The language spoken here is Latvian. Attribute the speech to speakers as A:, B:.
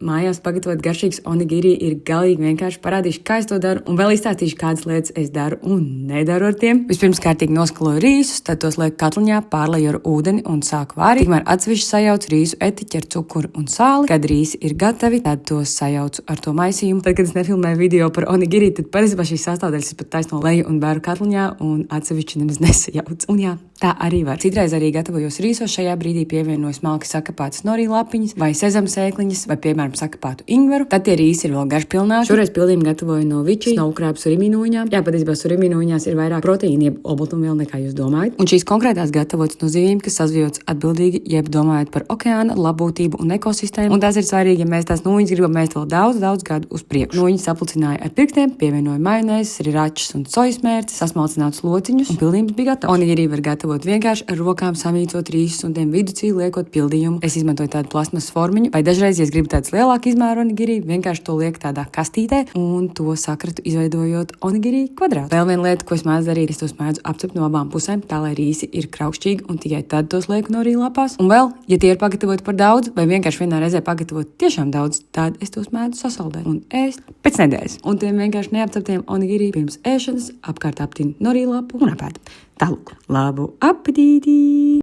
A: Mājās pagatavot garšīgs onigiri ir galīgi vienkārši. Parādīšu, kā es to daru, un vēl izstāstīšu, kādas lietas es daru un nedaru ar tiem. Vispirms kārtīgi noskaloju rīsus, tad tos lieku katliņā, pārlaju ar ūdeni un sāku vārīt. Tikmēr atsevišķi sajaucu rīsu etiķi ar cukuru un sāli. Kad rīsi ir gatavi, tad tos sajaucu ar to maisījumu. Tad, kad es nefilmēju video par onigiri, tad patiesībā šīs sastāvdaļas es pat taisno leju un bēru katliņā un atsevišķi nemaz nesajaucu. Un jā, tā arī var. Citreiz arī gatavojos rīsos, šajā brīdī pievienoju smalki sakapātas nori lapiņas vai sezama sēkliņas vai piemēram sakapātu ingveru. Tad tie rīsi ir vēl garšpilnāki. Šoreiz pildījumu gatavoju no viči, snovkrāpu suriminoņām. Jā, patiesībā suriminoņās ir vairāk proteīna, jeb olbaltumvielu nekā jūs domājat. Un šīs konkrētās gatavotas no zivīm, kas sazvijotas atbildīgi, jeb domājat par okeāna labbūtību un ekosistēmu. Un tās ir svarīgi, ja mēs tās nūjiņas gribam mēst vēl daudz gadu uz priekšu. Nūjiņas sapulcināju ar pirkstiem, pievienoju majonēzes, sriračas un sojas mērci, sasmalcinātus lociņus, un pildījums bija gatavs. Onigiri var gatavot vienkārši ar rokām samīcot rīsus un tiem viducī liekot pildījumu. Es izmantoju tādu plasmas formiņu, vai dažreiz, ja es gribu tāds lielāku izmēru onigiri, vienkārši to lieku tādā kastītē un to sakratu izveidojot onigiri kvadrātu. Vēl viena lieta, ko es mēdzu darīt, es tos mēdzu apcept no abām pusēm, tā lai rīsi ir kraukšķīgi un tikai tad tos lieku nori lapās. Un vēl, ja tie ir pagatavoti par daudz vai vienkārši vienā reizē pagatavot tiešām daudz, tad es tos mēdzu sasaldēt un ēst pēc nedēļas. Un tiem vienkārši neapceptiem onigiri pirms ēšanas apkārt aptinu nori lapu un apēdu. Tālūk, labu apetīti!